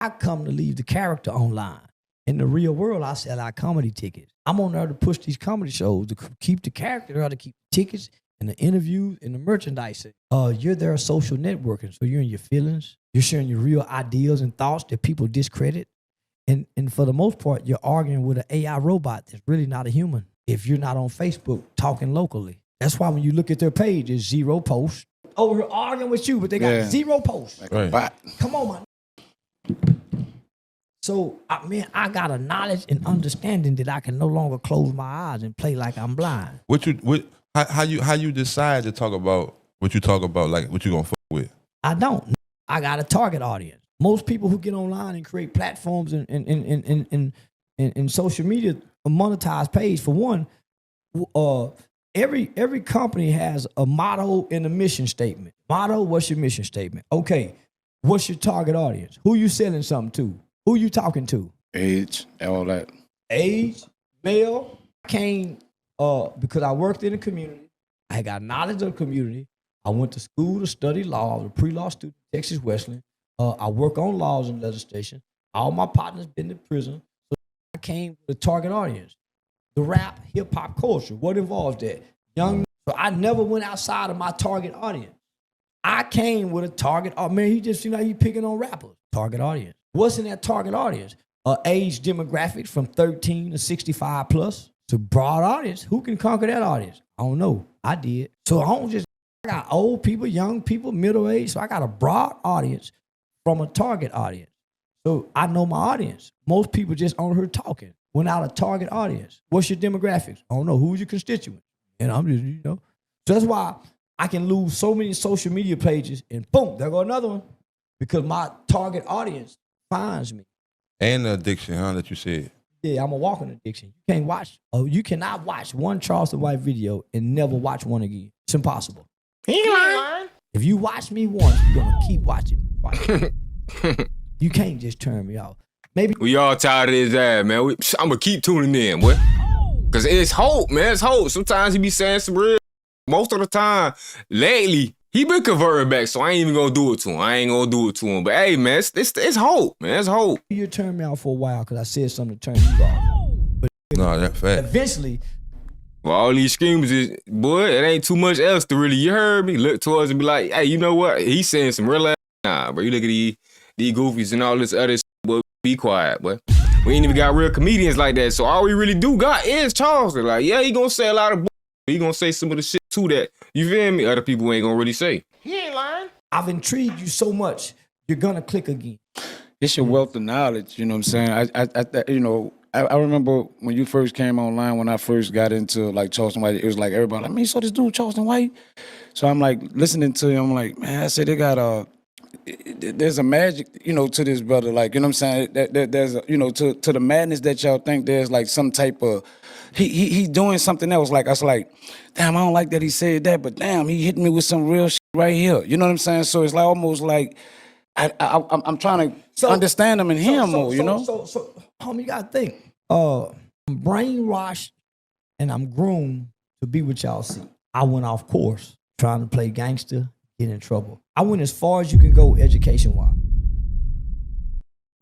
I come to leave the character online. In the real world, I sell out comedy tickets. I'm on there to push these comedy shows, to keep the character, to keep the tickets and the interviews and the merchandise. You're there social networking, so you're in your feelings. You're sharing your real ideas and thoughts that people discredit. And for the most part, you're arguing with an AI robot that's really not a human if you're not on Facebook talking locally. That's why when you look at their page, it's 0 posts. Over here arguing with you, but they got 0 posts. Right. Come on, man. So, I got a knowledge and understanding that I can no longer close my eyes and play like I'm blind. How you decide to talk about what you talk about, like what you gonna fuck with? I don't. I got a target audience. Most people who get online and create platforms and social media monetize page, for one, every company has a motto and a mission statement. Motto, what's your mission statement? Okay, what's your target audience? Who you selling something to? Who you talking to? Age, all that. Age, male. I came because I worked in the community. I got knowledge of the community. I went to school to study law. I was a pre-law student at Texas Wesleyan. I work on laws and legislation. All my partners been to prison. So I came with a target audience. The rap, hip-hop culture. What involves that? Young. So I never went outside of my target audience. I came with a target. Oh, man, he just seemed like he picking on rappers. Target audience. What's in that target audience? Age demographic from 13 to 65 plus. It's a broad audience. Who can conquer that audience? I don't know. I did. So I got old people, young people, middle age. So I got a broad audience from a target audience. So I know my audience. Most people just on here talking without a target audience. What's your demographics? I don't know. Who's your constituent? And I'm just, So that's why I can lose so many social media pages and boom, there go another one. Because my target audience finds me. And the addiction, that you said. Yeah, I'm a walking addiction. You cannot watch one Charleston White video and never watch one again. It's impossible. He ain't lying. If you watch me once, you're gonna keep watching. You can't just turn me off. Maybe we all tired of his ass, man. I'm gonna keep tuning in, boy. Cause it's hope, man. It's hope. Sometimes he be saying some real. Most of the time, lately, he been converting back, so I ain't even gonna do it to him. But hey, man, it's hope, man. It's hope. You turned me off for a while because I said something to turn you off. But no, that's fact. Eventually, well, all these screamers is, boy, it ain't too much else to really, you heard me, look towards and be like, hey, you know what? He's saying some real ass. Nah, bro, you look at these goofies and all this other shit, boy, be quiet, boy. We ain't even got real comedians like that, so all we really do got is Charleston. Like, yeah, he gonna say a lot of bull. He gonna say some of the shit too that, you feel me, other people ain't gonna really say. He ain't lying. I've intrigued you so much, you're gonna click again. It's your wealth of knowledge, you know what I'm saying? I remember when you first came online, when I first got into like Charleston White, it was like everybody like, man, you saw this dude Charleston White? So I'm like listening to him, I'm like, man, I said they got there's a magic, to this brother, like, you know what I'm saying? There's a, to the madness that y'all think there's like some type of, he's doing something else. Like, I was like, damn, I don't like that he said that, but damn, he hit me with some real shit right here. You know what I'm saying? So it's like almost like, I'm trying to understand him and hear him more, So, homie, you gotta think. I'm brainwashed and I'm groomed to be what y'all see. I went off course trying to play gangster, get in trouble. I went as far as you can go education-wise.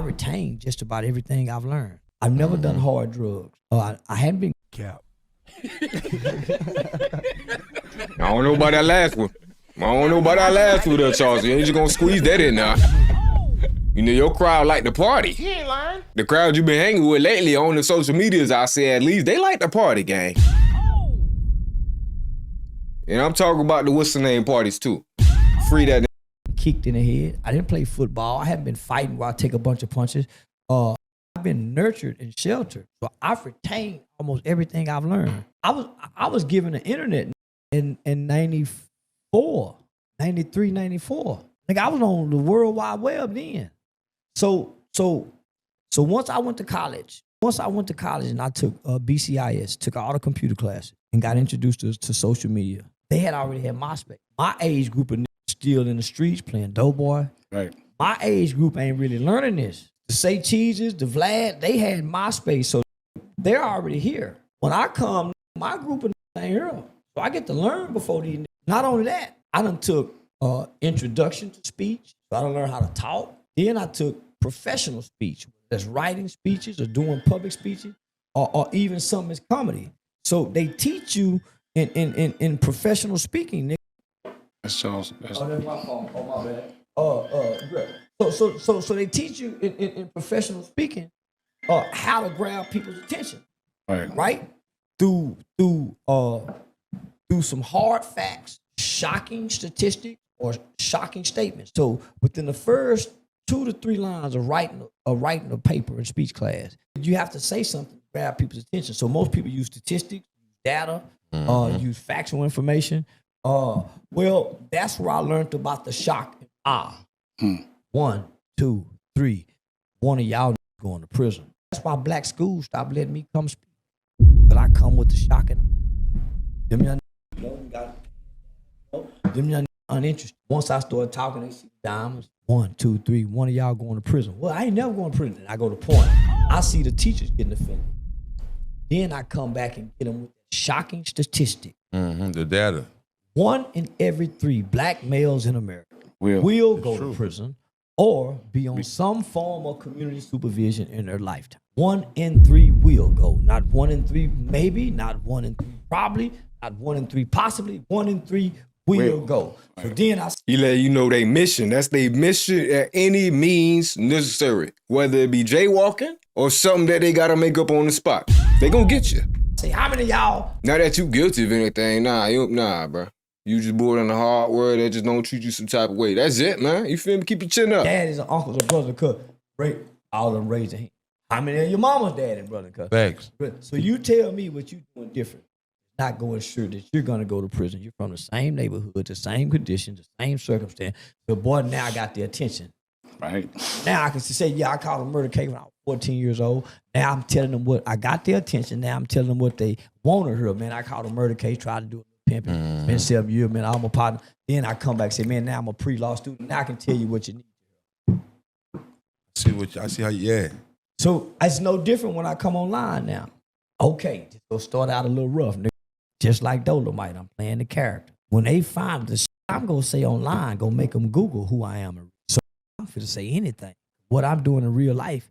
I retained just about everything I've learned. I've never done hard drugs. I hadn't been Cap. I don't know about that last one. There, Charles. You ain't just gonna squeeze that in now. Your crowd like the party. He ain't lying. The crowd you been hanging with lately on the social medias, I say at least, they like the party, gang. And I'm talking about the what's the name parties too. Free that. Kicked in the head. I didn't play football. I haven't been fighting where I take a bunch of punches. I've been nurtured and sheltered. So I've retained almost everything I've learned. I was given the internet in 94, 93, 94. Like I was on the World Wide Web then. So once I went to college and I took BCIS, took all the computer classes and got introduced to social media. They had already had MySpace. My age group of niggas still in the streets playing Doughboy. Right. My age group ain't really learning this. The Say Cheeses, the Vlad, they had MySpace, so they're already here. When I come, my group of niggas ain't here. So I get to learn before these niggas. Not only that, I done took introduction to speech. So I done learned how to talk. Then I took professional speech. That's writing speeches or doing public speeches or even something as comedy. So they teach you in professional speaking. That's Charles. Oh, that's my fault. Oh, my bad. Great. So they teach you in professional speaking how to grab people's attention, right? Through some hard facts, shocking statistics, or shocking statements. So within the first 2 to 3 lines of writing a paper in speech class, you have to say something to grab people's attention. So most people use statistics, data, use factual information. Well, that's where I learned about the shock and awe. 1, 2, 3. One of y'all going to prison. That's why black schools stopped letting me come speak. But I come with the shock and them young uninterested. Once I started talking, they see diamonds. 1, 2, 3. One of y'all going to prison. Well, I ain't never going to prison. I go to point. I see the teachers getting offended. Then I come back and get them with shocking statistic. The data. 1 in every 3 black males in America will go to prison or be on some form of community supervision in their lifetime. 1 in 3 will go. Not 1 in 3 maybe, not 1 in 3 probably, not 1 in 3 possibly. 1 in 3 will go. So then he let you know they mission. That's their mission at any means necessary. Whether it be jaywalking or something that they gotta make up on the spot. They gonna get you. Say, how many of y'all? Now that you guilty of anything, nah, bro. You just born in the hard world that just don't treat you some type of way. That's it, man. You feel me? Keep your chin up. Daddies and uncles and brothers, cuz all of them raise their hand. How many of your mama's dad and brother, cuz? Facts. So you tell me what you doing different. Not going sure that you're gonna go to prison. You're from the same neighborhood, the same conditions, the same circumstance. The boy now got the attention. Right. Now I can say, yeah, I caught a murder case when I was 14 years old. Now I'm telling them what I got their attention. Now I'm telling them what they want to hear. Man, I caught a murder case, tried to do it. Pimping, been 7 years, man, I'm a partner. Then I come back and say, man, now I'm a pre-law student. Now I can tell you what you need. I see how you, So it's no different when I come online now. Okay, just go start out a little rough. Just like Dolomite, I'm playing the character. When they find the shit I'm going to say online, go make them Google who I am. So I'm going to say anything. What I'm doing in real life,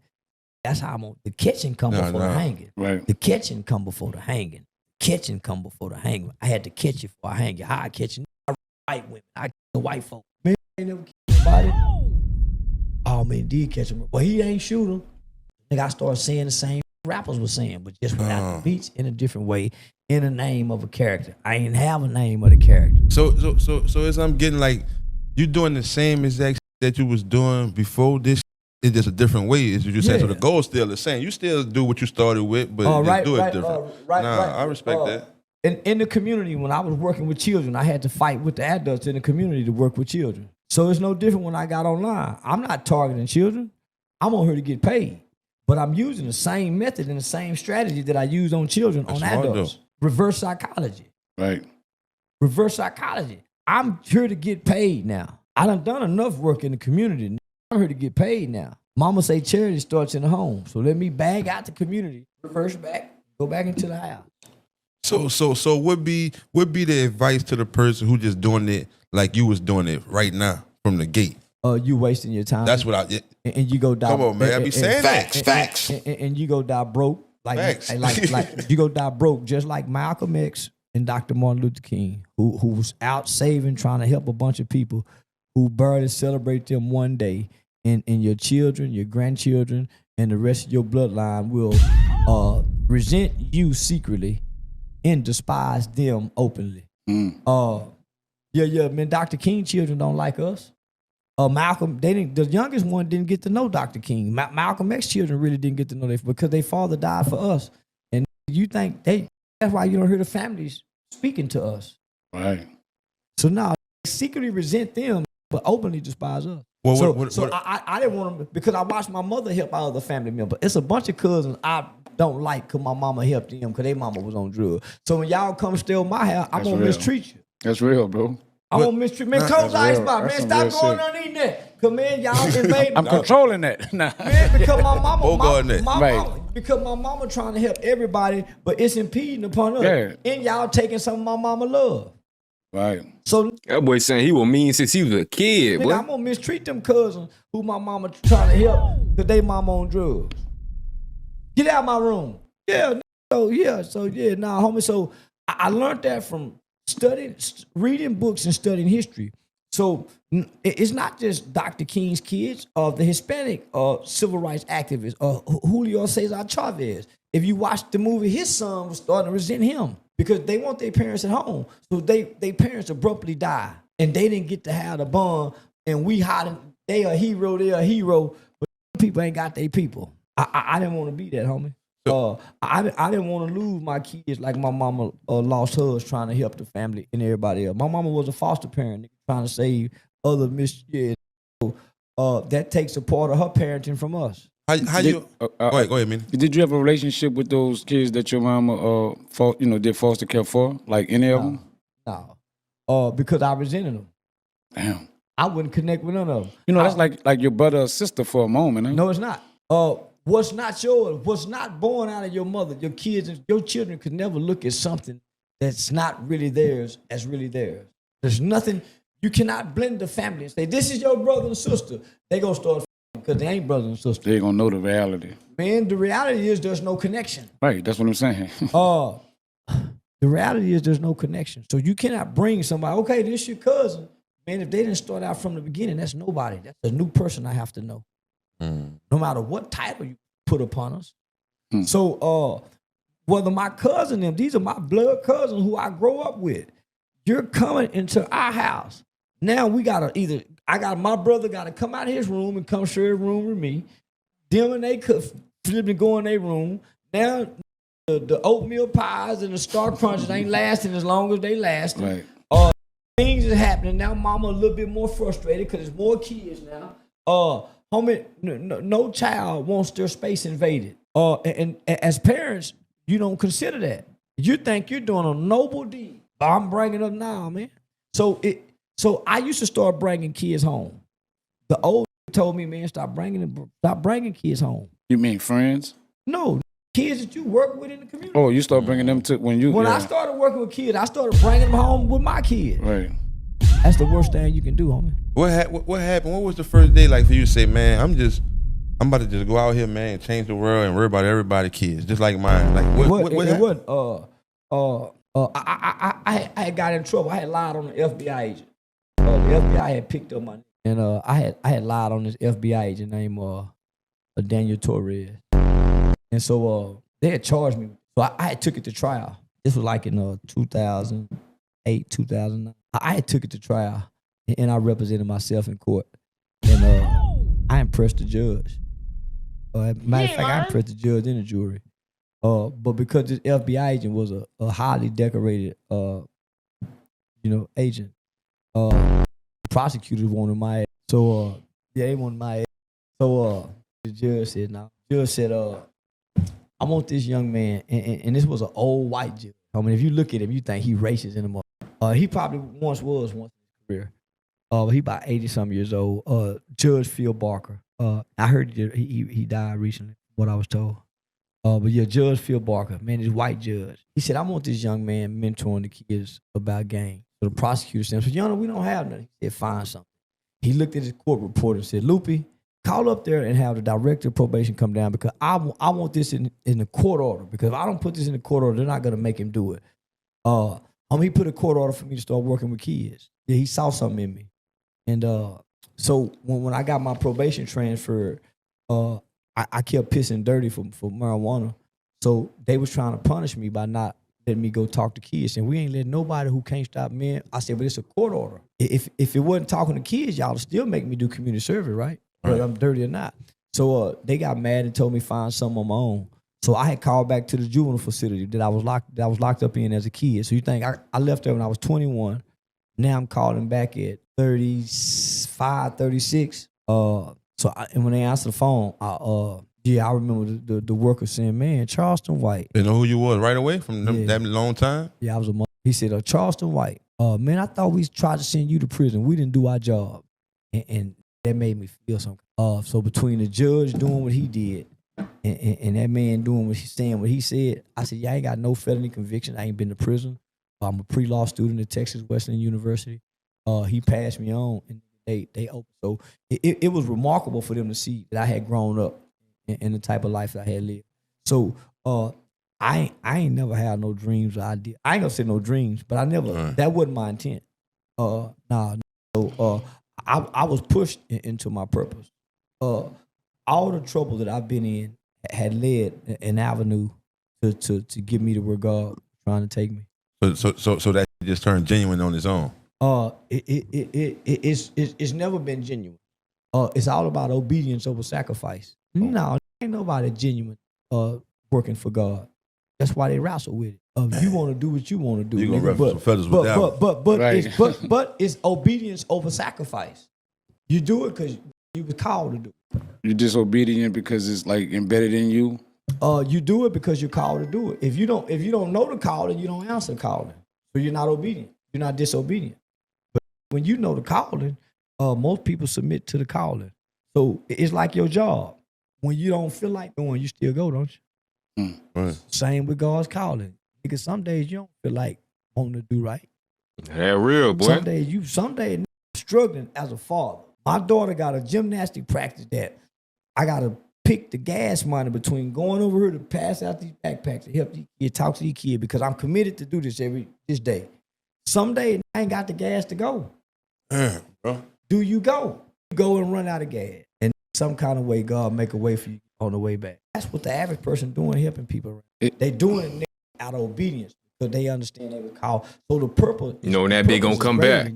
that's how I'm on. The kitchen come before the hanging. Right. The kitchen come before the hanging. Kitchen come before the hanging. I had to catch you before I hang you. How I catch you? I white women. I catch the white folk. Man, I ain't never catch nobody. Oh, man, did catch him. Well, he ain't shoot him. Nigga, I started saying the same rappers were saying, but just without the beats in a different way, in the name of a character. I ain't have a name of the character. So as I'm getting like, you doing the same exact that you was doing before this. It's just a different way, as you just said. So the goal's still the same. You still do what you started with, but just do it different. I respect that. In the community, when I was working with children, I had to fight with the adults in the community to work with children. So it's no different when I got online. I'm not targeting children. I'm on here to get paid. But I'm using the same method and the same strategy that I use on children, on adults. Reverse psychology. Right. Reverse psychology. I'm here to get paid now. I done enough work in the community. I'm here to get paid now. Mama say charity starts in the home. So let me bag out the community, reverse back, go back into the house. So what be the advice to the person who just doing it like you was doing it right now from the gate? You wasting your time. That's what I and you go die. Come on, man. I be saying facts. And you go die broke. Facts. Like you go die broke, just like Malcolm X and Dr. Martin Luther King, who was out saving, trying to help a bunch of people who barely celebrate them one day, and your children, your grandchildren, and the rest of your bloodline will resent you secretly and despise them openly. Man, Dr. King children don't like us. Malcolm, the youngest one didn't get to know Dr. King. Malcolm X children really didn't get to know because their father died for us. And you think that's why you don't hear the families speaking to us. Right. So now they secretly resent them, but openly despise us. Well, I didn't want them because I watched my mother help our other family members. It's a bunch of cousins I don't like because my mama helped them because their mama was on drugs. So when y'all come steal my house, I'm going to mistreat you. That's real, bro. I won't mistreat. Man, close the icebox. Man, stop going on eating that. Because, man, y'all invade. I'm controlling that. Nah. Man, because my mama, Right. because my mama trying to help everybody, but it's impeding upon us. Yeah. And y'all taking some of my mama love. Right. So That boy saying he was mean since he was a kid, boy. nigga, I'm gonna mistreat them cousins who my mama trying to help because they mama on drugs. Get out of my room. Yeah, nah, homie. So I learned that from reading books and studying history. So it's not just Dr. King's kids, the Hispanic civil rights activist, Julio Cesar Chavez. If you watch the movie, his son was starting to resent him because they want their parents at home. So their parents abruptly die, and they didn't get to have the bond. And we hiding. They a hero, but people ain't got their people. I didn't want to be that, homie. I didn't want to lose my kids like my mama lost hers trying to help the family and everybody else. My mama was a foster parent trying to save other that takes a part of her parenting from us. Go ahead, man. Did you have a relationship with those kids that your mama did foster care for? Like any of them? No. Because I resented them. Damn. I wouldn't connect with none of them. You know, that's like your brother or sister for a moment, huh? No, it's not. What's not yours, what's not born out of your mother, your kids, your children could never look at something that's not really theirs as really theirs. There's nothing, you cannot blend the family and say, this is your brother and sister. They gonna start because they ain't brother and sister. They gonna know the reality. Man, the reality is there's no connection. Right, that's what I'm saying. The reality is there's no connection. So you cannot bring somebody, okay, this your cousin. Man, if they didn't start out from the beginning, that's nobody. That's a new person I have to know. No matter what title you put upon us. So whether my cousin them, these are my blood cousins who I grow up with. You're coming into our house. Now we gotta my brother gotta come out of his room and come share a room with me. Them and they could flip and go in their room. Now the oatmeal pies and the Star Crunches ain't lasting as long as they last. Right. Things is happening. Now mama a little bit more frustrated because there's more kids now. Homie, no child wants their space invaded. And as parents, you don't consider that. You think you're doing a noble deed. But I'm bringing up now, man. So I used to start bringing kids home. The old told me, man, stop bringing kids home. You mean friends? No, kids that you work with in the community. Oh, you start bringing them to when I started working with kids, I started bringing them home with my kids. Right. That's the worst thing you can do, homie. What happened? What was the first day like for you to say, man, I'm about to just go out here, man, and change the world and worry about everybody's kids, just like mine. Like what happened? I had got in trouble. I had lied on the FBI agent. The FBI had picked up my name, and I had lied on this FBI agent named Daniel Torres, and so they had charged me. So I had took it to trial. This was like in 2008, 2009. I had took it to trial, and I represented myself in court, and I impressed the judge. Matter of fact, I impressed the judge and the jury. But because this FBI agent was a highly decorated, agent, prosecutors wanted my ass. So they wanted my ass. So the judge said, "No." The judge said, "I want this young man," and this was an old white judge. I mean, if you look at him, you think he racist in the mother. He probably once in his career. He about 80-something years old. Judge Phil Barker. I heard he died recently, what I was told. But yeah, Judge Phil Barker, man, this white judge. He said, I want this young man mentoring the kids about gangs. So the prosecutor said, Your Honor, we don't have nothing. He said, find something. He looked at his court report and said, Loopy, call up there and have the director of probation come down because I want this in the court order. Because if I don't put this in the court order, they're not going to make him do it. He put a court order for me to start working with kids. Yeah, he saw something in me. And so when I got my probation transferred, I kept pissing dirty for marijuana. So they was trying to punish me by not letting me go talk to kids. And we ain't letting nobody who can't stop men. I said, but it's a court order. If it wasn't talking to kids, y'all would still make me do community service, right? Whether I'm dirty or not. So they got mad and told me find something on my own. So I had called back to the juvenile facility that I was locked up in as a kid. So you think I left there when I was 21. Now I'm calling back at 35, 36. And when they answered the phone, I remember the worker saying, man, Charleston White. They know who you was right away from that long time? Yeah, I was he said, Charleston White. Man, I thought we tried to send you to prison. We didn't do our job. And that made me feel something. So between the judge doing what he did and that man doing saying what he said, I said, I ain't got no felony conviction. I ain't been to prison. I'm a pre-law student at Texas Wesleyan University. He passed me on, and they opened. So it was remarkable for them to see that I had grown up in the type of life that I had lived. So I ain't never had no dreams or ideas. I ain't gonna say no dreams, but I never. That wasn't my intent. So I was pushed into my purpose. All the trouble that I've been in had led an avenue to get me to where God was trying to take me. So that just turned genuine on its own. It's never been genuine. It's all about obedience over sacrifice. No, ain't nobody genuine working for God. That's why they wrestle with it. You want to do what you want to do. You gonna ruffle some feathers with that one. But it's obedience over sacrifice. You do it because you was called to do it. You're disobedient because it's like embedded in you. You do it because you're called to do it. If you don't know the calling, you don't answer the calling. So you're not obedient. You're not disobedient. But when you know the calling, most people submit to the calling. So it's like your job. When you don't feel like doing, you still go, don't you? Right. Same with God's calling. Because some days you don't feel like wanting to do right. That real, boy. Some days struggling as a father. My daughter got a gymnastic practice that I got to pick the gas money between going over here to pass out these backpacks and help these kids, talk to these kids, because I'm committed to do this this day. Some days I ain't got the gas to go. Bro. Do you go? You go and run out of gas. And some kind of way, God make a way for you on the way back. That's what the average person doing, helping people. They doing it out of obedience because they understand they were called. So the purpose, that big gonna come back.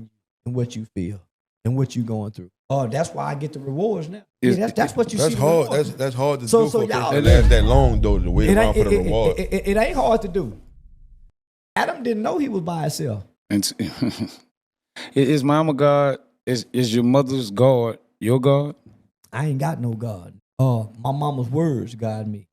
And what you feel and what you going through. That's why I get the rewards now. That's what you see. That's hard. That's hard to do for a person y'all, that lasts that long, though, to wait around for the reward. It ain't hard to do. Adam didn't know he was by himself. And is mama God? Is your mother's God your God? I ain't got no God. My mama's words guide me.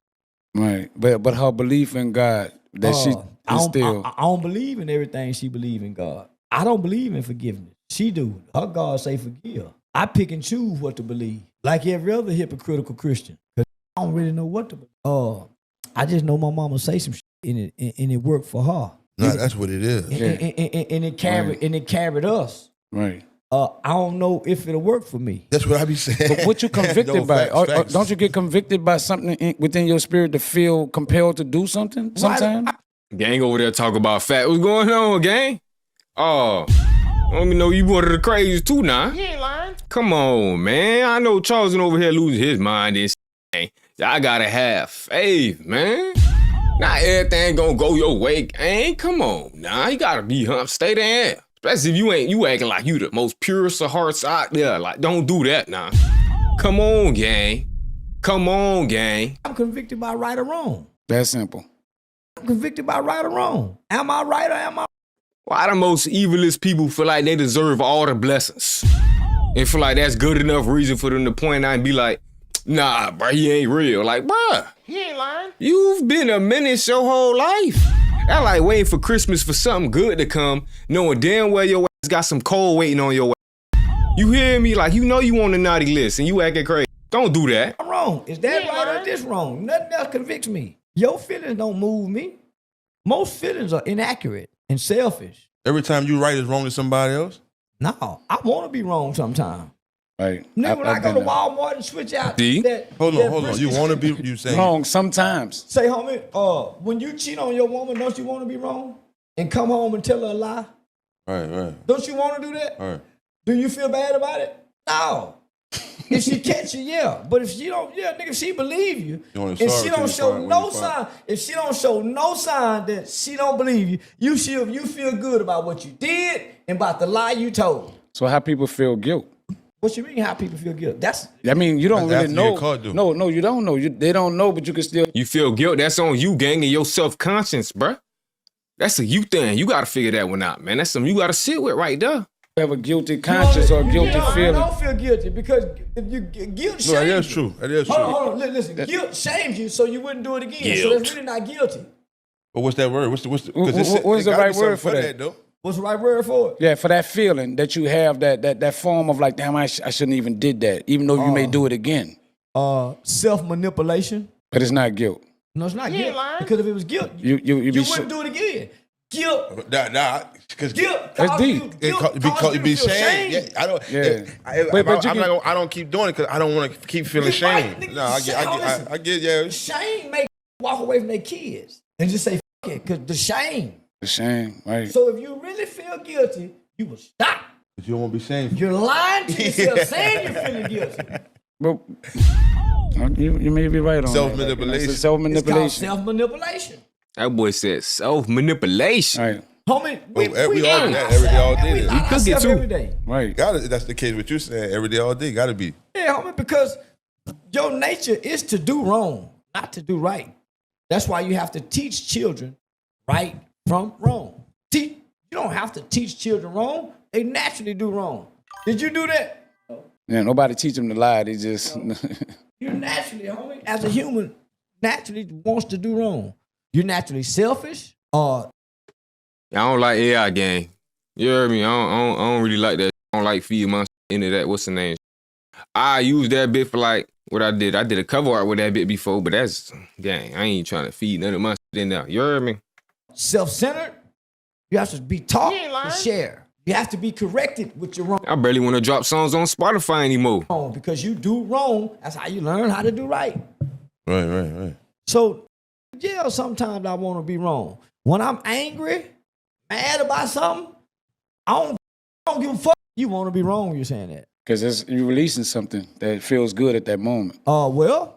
Right, but her belief in God that she instilled. I don't believe in everything she believe in God. I don't believe in forgiveness. She do. Her God say forgive. I pick and choose what to believe, like every other hypocritical Christian. Cause I don't really know what to believe. I just know my mama say some shit and it worked for her. No, that's what it is. And it carried us. Right. I don't know if it'll work for me. That's what I be saying. But what you convicted by? Facts. Don't you get convicted by something within your spirit to feel compelled to do something sometimes? Gang over there talk about fat. What's going on, gang? Oh, let me know you one of the crazies too now. He ain't lying. Come on, man. I know Charleston over here losing his mind and shit. I gotta have faith, man. Not everything gonna go your way, gang. Come on, nah. You gotta be stay there. Especially if you acting like you the most purest of hearts out there. Like, don't do that now. Come on, gang. Come on, gang. I'm convicted by right or wrong. That's simple. I'm convicted by right or wrong. Am I right or am I? Why the most evilest people feel like they deserve all the blessings? And feel like that's good enough reason for them to point out and be like, nah, bro, he ain't real. Like, bruh. He ain't lying. You've been a menace your whole life. That's like waiting for Christmas for something good to come, knowing damn well your ass got some cold waiting on your ass. You hear me? Like, you know you on the naughty list and you acting crazy. Don't do that. I'm wrong. Is that right or this wrong? Nothing else convicts me. Your feelings don't move me. Most feelings are inaccurate and selfish. Every time you right is wrong to somebody else? No, I want to be wrong sometimes. Right. Nigga, when I go to Walmart and switch out Hold on. You want to be, you saying? Wrong sometimes. Say, homie, when you cheat on your woman, don't you want to be wrong? And come home and tell her a lie? Right. Don't you want to do that? Right. Do you feel bad about it? No. If she catch you, yeah. But if she don't, nigga, if she believe you, and she don't show no sign, if she don't show no sign that she don't believe you, you feel good about what you did and about the lie you told. So how people feel guilt? What you mean how people feel guilt? You don't really know. No, you don't know. They don't know, but you can still. You feel guilt, that's on you, gang, and your self-conscience, bruh. That's a you thing. You got to figure that one out, man. That's something you got to sit with right there. Have a guilty conscience or a guilty feeling. I don't feel guilty because guilt shames you. That is true. Hold on. Listen. Guilt shames you so you wouldn't do it again. Guilt. So that's really not guilty. But what's that word? What's the right word for that? Though? What's the right word for it? Yeah, for that feeling that you have, that form of like, damn, I shouldn't even did that, even though you may do it again. Self-manipulation. But it's not guilt. No, it's not guilt. Because if it was guilt, you wouldn't do it again. guilt. Because Guilt. That's deep. Because be shame. Yeah, I don't. Yeah. I don't keep doing it because I don't want to keep feeling shame. No, I get. Yeah. Shame make walk away from their kids and just say fuck it because the shame. The shame, right? So if you really feel guilty, you will stop. But you don't want to be shameful. You're lying to yourself, saying you're feeling guilty. But you may be right on self-manipulation. Self-manipulation. It's called self-manipulation. That boy said self-manipulation. Right. Homie, we all do that. Every day, all day. We cook it too. Every day. Right. That's the case with you saying every day, all day. Got to be. Yeah, homie, because your nature is to do wrong, not to do right. That's why you have to teach children right from wrong. You don't have to teach children wrong. They naturally do wrong. Did you do that? No. Yeah, nobody teach them to lie. They just... You naturally, homie, as a human, naturally wants to do wrong. You're naturally selfish or... I don't like AI gang. You heard me? I don't really like that. I don't like feeding my into that. What's the name? I used that bit for like what I did. I did a cover art with that bit before, but that's, gang, I ain't trying to feed none of my shit in there. You heard me? Self-centered. You have to be taught to share. You have to be corrected with your wrong. I barely want to drop songs on Spotify anymore. Because you do wrong, that's how you learn how to do right. Right. So, yeah, sometimes I want to be wrong. When I'm angry, mad about something, I don't give a fuck. You want to be wrong, you're saying that. Because you're releasing something that feels good at that moment. You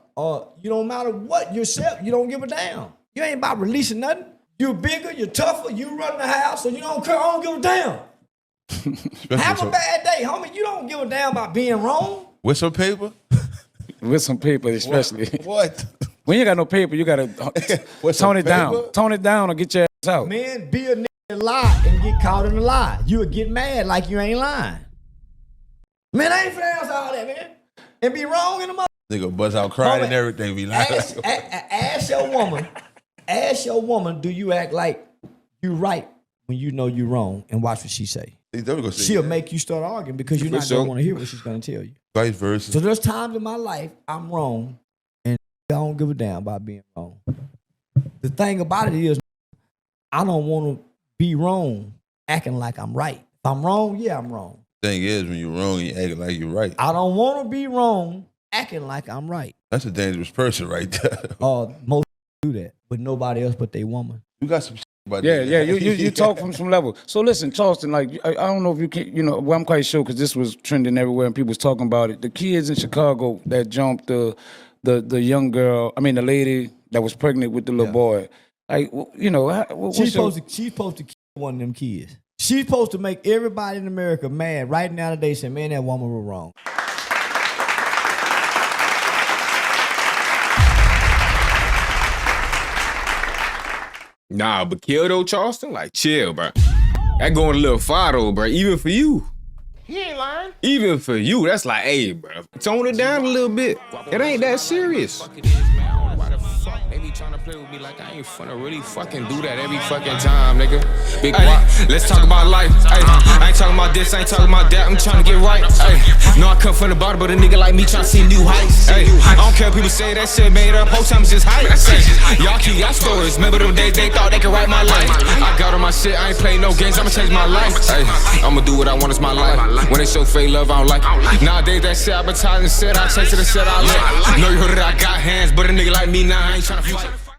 don't matter what yourself, you don't give a damn. You ain't about releasing nothing. You're bigger, you're tougher, you run the house, so you don't care, I don't give a damn. Have a bad day, homie. You don't give a damn about being wrong. With some paper? With some paper, especially. What? When you got no paper, you got to tone it down. Tone it down or get your ass out. Man, be a nigga and lie and get caught in a lie. You would get mad like you ain't lying. Man, I ain't finna answer all that, man. And be wrong in the mother. Nigga buzz out crying and everything. Be like, ask your woman, do you act like you right when you know you wrong? And watch what she say. She'll make you start arguing because you're not going to want to hear what she's going to tell you. Vice versa. So there's times in my life I'm wrong and I don't give a damn about being wrong. The thing about it is I don't want to be wrong acting like I'm right. If I'm wrong, yeah, I'm wrong. Thing is, when you're wrong, you acting like you're right. I don't want to be wrong acting like I'm right. That's a dangerous person right there. Most do that, but nobody else but they woman. You got some about that. Yeah, you talk from some level. So listen, Charleston, like, I don't know if you can, well, I'm quite sure because this was trending everywhere and people was talking about it. The kids in Chicago that jumped the young girl, the lady that was pregnant with the little boy. Like, she's supposed to kill one of them kids. She's supposed to make everybody in America mad right now today saying, man, that woman was wrong. Nah, but kill though, Charleston? Like, chill, bro. That going a little far though, bro. Even for you. He ain't lying. Even for you, that's like, hey, bro, tone it down a little bit. It ain't that serious. They be trying to play with me like I ain't finna really fucking do that every fucking time, nigga. Big Guap. Let's talk about life. I ain't talking about this, I ain't talking about that. I'm trying to get right. No, I come from the bottom, but a nigga like me trying to see new heights. I don't care if people say that shit made up. Whole time it's just hype. Y'all keep y'all stories. Remember them days they thought they could write my life. I got on my shit, I ain't playing no games. I'ma change my life. I'ma do what I want, it's my life. When they show fake love, I don't like it. Nowadays that shit advertising shit, I chase it and shit I like. Know you heard it, I got hands, but a nigga like me now, I ain't trying to fuck.